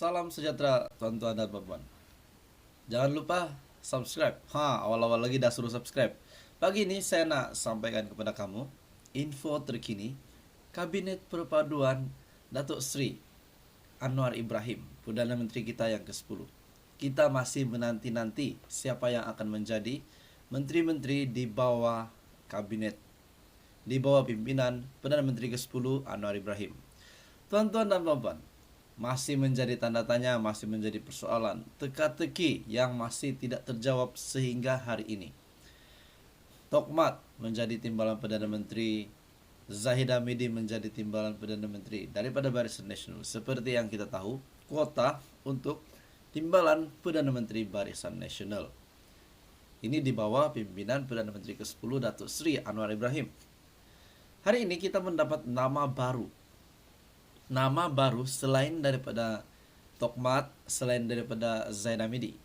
Salam sejahtera tuan-tuan dan puan-puan. Jangan lupa subscribe. Awal-awal lagi dah suruh subscribe. Pagi ini saya nak sampaikan kepada kamu info terkini Kabinet Perpaduan Datuk Seri Anwar Ibrahim, Perdana Menteri kita yang ke-10. Kita masih menanti-nanti siapa yang akan menjadi menteri-menteri di bawah kabinet, di bawah pimpinan Perdana Menteri ke-10 Anwar Ibrahim. Tuan-tuan dan puan-puan, masih menjadi tanda tanya, masih menjadi persoalan, teka-teki yang masih tidak terjawab sehingga hari ini. Tokmat menjadi timbalan Perdana Menteri, Zahid Hamidi menjadi timbalan Perdana Menteri daripada Barisan Nasional. Seperti yang kita tahu, kuota untuk timbalan Perdana Menteri Barisan Nasional ini di bawah pimpinan Perdana Menteri ke-10 Datuk Seri Anwar Ibrahim. Hari ini kita mendapat nama baru selain daripada Tokmat, selain daripada Zahid Hamidi.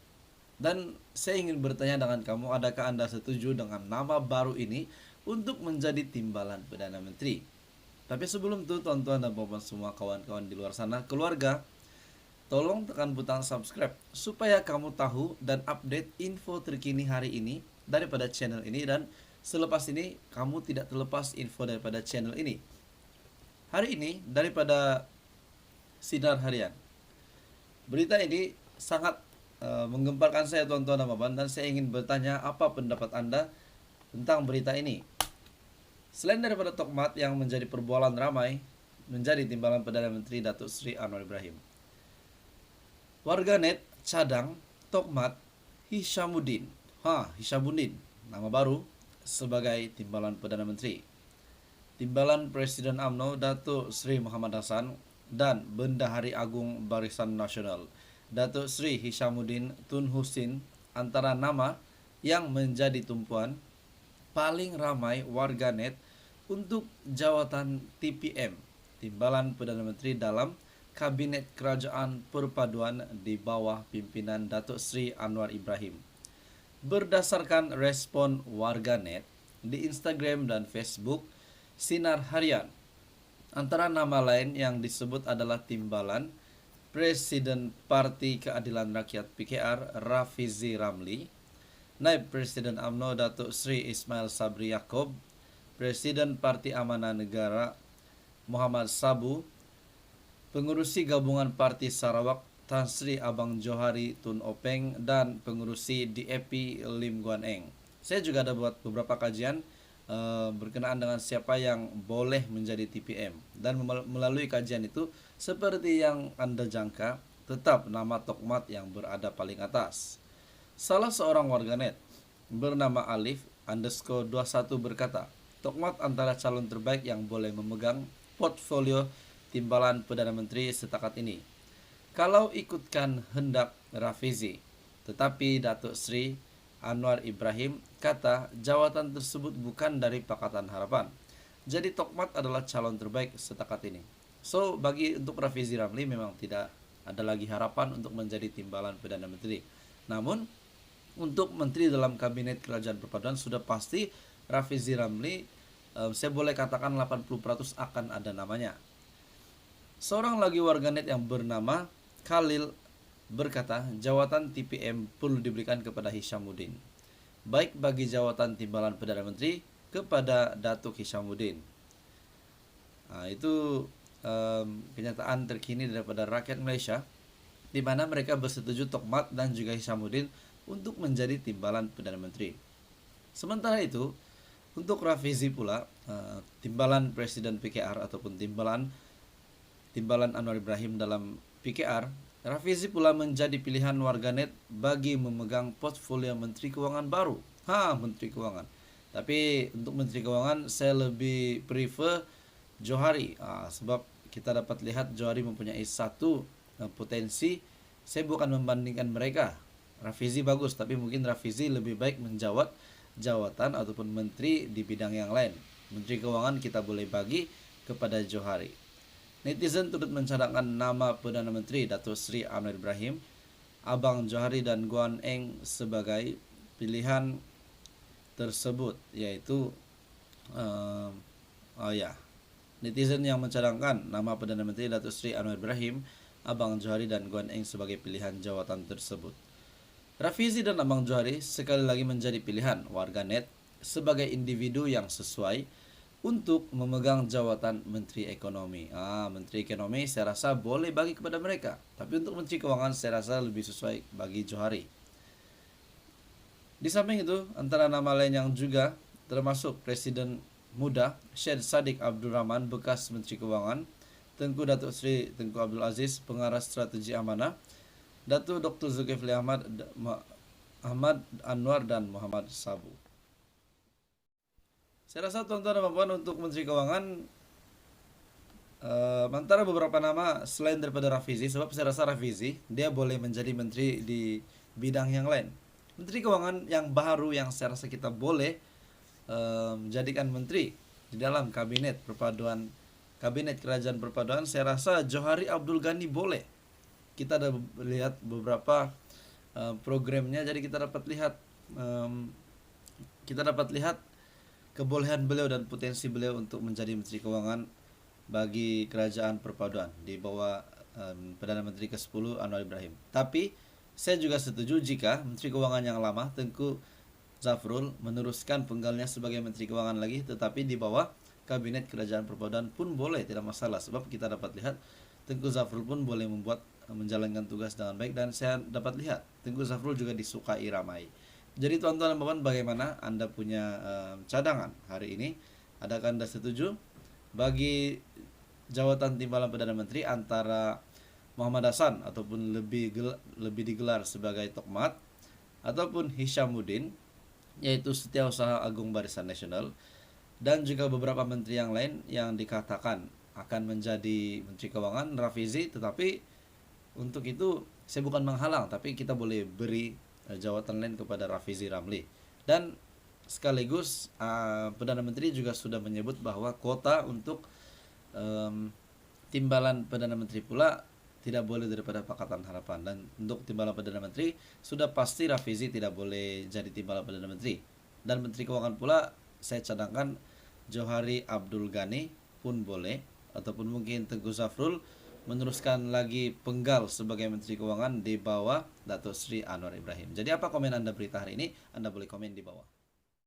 Dan saya ingin bertanya dengan kamu, adakah Anda setuju dengan nama baru ini untuk menjadi timbalan Perdana Menteri? Tapi sebelum itu, tuan-tuan dan puan-puan semua, kawan-kawan di luar sana, keluarga, tolong tekan butang subscribe supaya kamu tahu dan update info terkini hari ini daripada channel ini, dan selepas ini kamu tidak terlepas info daripada channel ini. Hari ini daripada Sinar Harian. Berita ini sangat menggemparkan saya, tuan-tuan dan puan-puan, dan saya ingin bertanya apa pendapat Anda tentang berita ini. Selain daripada Tokmat yang menjadi perbualan ramai menjadi timbalan Perdana Menteri Datuk Seri Anwar Ibrahim, warganet cadang Tokmat Hishamuddin, nama baru sebagai timbalan Perdana Menteri. Timbalan Presiden UMNO Datuk Seri Muhammad Hassan dan Bendahari Agung Barisan Nasional Datuk Seri Hishamuddin Tun Husin antara nama yang menjadi tumpuan paling ramai warganet untuk jawatan TPM, timbalan Perdana Menteri dalam Kabinet Kerajaan Perpaduan di bawah pimpinan Datuk Seri Anwar Ibrahim. Berdasarkan respon warganet di Instagram dan Facebook Sinar Harian, antara nama lain yang disebut adalah timbalan Presiden Parti Keadilan Rakyat PKR Rafizi Ramli, Naib Presiden UMNO Datuk Seri Ismail Sabri Yaakob, Presiden Parti Amanah Negara Muhammad Sabu, Pengurusi Gabungan Parti Sarawak Tan Sri Abang Johari Tun Openg, dan Pengurusi DAP Lim Guan Eng. Saya juga ada buat beberapa kajian berkenaan dengan siapa yang boleh menjadi TPM, dan melalui kajian itu seperti yang Anda jangka, tetap nama Tokmat yang berada paling atas. Salah seorang warganet bernama Alif_21 berkata, Tokmat antara calon terbaik yang boleh memegang portfolio timbalan Perdana Menteri setakat ini. Kalau ikutkan hendak Rafizi, tetapi Datuk Seri Anwar Ibrahim kata jawatan tersebut bukan dari Pakatan Harapan. Jadi Tokmat adalah calon terbaik setakat ini. So, untuk Rafizi Ramli memang tidak ada lagi harapan untuk menjadi timbalan Perdana Menteri. Namun, untuk menteri dalam Kabinet Kerajaan Perpaduan sudah pasti Rafizi Ramli, saya boleh katakan 80% akan ada namanya. Seorang lagi warganet yang bernama Khalil berkata jawatan TPM perlu diberikan kepada Hishamuddin, baik bagi jawatan timbalan Perdana Menteri kepada Datuk Hishamuddin. Itu kenyataan terkini daripada rakyat Malaysia, di mana mereka bersetuju Tokmat dan juga Hishamuddin untuk menjadi timbalan Perdana Menteri. Sementara itu, untuk Rafizi pula, timbalan Presiden PKR ataupun timbalan Anwar Ibrahim dalam PKR, Rafizi pula menjadi pilihan warganet bagi memegang portfolio Menteri Kewangan baru. Menteri Kewangan. Tapi untuk Menteri Kewangan saya lebih prefer Johari, sebab kita dapat lihat Johari mempunyai satu potensi. Saya bukan membandingkan mereka. Rafizi bagus, tapi mungkin Rafizi lebih baik menjawat jawatan ataupun menteri di bidang yang lain. Menteri Keuangan kita boleh bagi kepada Johari. Netizen turut mencadangkan nama Perdana Menteri Datuk Seri Anwar Ibrahim, Abang Johari dan Guan Eng sebagai pilihan tersebut, yaitu netizen yang mencadangkan nama Perdana Menteri Datuk Seri Anwar Ibrahim, Abang Johari dan Guan Eng sebagai pilihan jawatan tersebut. Rafizi dan Abang Johari sekali lagi menjadi pilihan warganet sebagai individu yang sesuai untuk memegang jawatan Menteri Ekonomi. Menteri Ekonomi saya rasa boleh bagi kepada mereka, tapi untuk Menteri Keuangan saya rasa lebih sesuai bagi Johari. Di samping itu, antara nama lain yang juga termasuk Presiden Muda Syed Saddiq Abdurrahman bekas Menteri Keuangan, Tengku Datuk Seri Tengku Abdul Aziz pengarah strategi amanah, Datuk Dr. Zulkifli Ahmad, Ahmad Anwar dan Muhammad Sabu. Saya rasa tuan-tuan dan puan untuk Menteri Keuangan antara beberapa nama selain daripada Rafizi, sebab saya rasa Rafizi dia boleh menjadi menteri di bidang yang lain. Menteri Keuangan yang baru yang saya rasa kita boleh jadikan menteri di dalam kabinet kerajaan perpaduan, saya rasa Johari Abdul Ghani boleh. Kita ada lihat beberapa programnya, jadi kita dapat lihat kebolehan beliau dan potensi beliau untuk menjadi Menteri Keuangan bagi kerajaan perpaduan di bawah Perdana Menteri ke-10 Anwar Ibrahim. Tapi saya juga setuju jika Menteri Keuangan yang lama Tengku Zafrul meneruskan penggalnya sebagai Menteri Keuangan lagi, tetapi di bawah Kabinet Kerajaan Perpaduan pun boleh, tidak masalah. Sebab kita dapat lihat Tengku Zafrul pun boleh menjalankan tugas dengan baik, dan saya dapat lihat Tengku Zafrul juga disukai ramai. Jadi tuan-tuan dan puan, bagaimana Anda punya cadangan hari ini? Adakah Anda setuju bagi jawatan timbalan Perdana Menteri antara Muhammad Hasan ataupun lebih digelar sebagai Tokmat, ataupun Hishamuddin yaitu Setiausaha Agung Barisan Nasional, dan juga beberapa menteri yang lain yang dikatakan akan menjadi Menteri Keuangan, Rafizi, tetapi untuk itu saya bukan menghalang, tapi kita boleh beri jawatan lain kepada Rafizi Ramli. Dan sekaligus Perdana Menteri juga sudah menyebut bahwa kuota untuk timbalan Perdana Menteri pula tidak boleh daripada Pakatan Harapan. Dan untuk timbalan Perdana Menteri sudah pasti Rafizi tidak boleh jadi timbalan Perdana Menteri. Dan Menteri Keuangan pula saya cadangkan Johari Abdul Ghani pun boleh, ataupun mungkin Tengku Zafrul meneruskan lagi penggal sebagai Menteri Keuangan di bawah Datuk Seri Anwar Ibrahim. Jadi apa komen Anda berita hari ini? Anda boleh komen di bawah.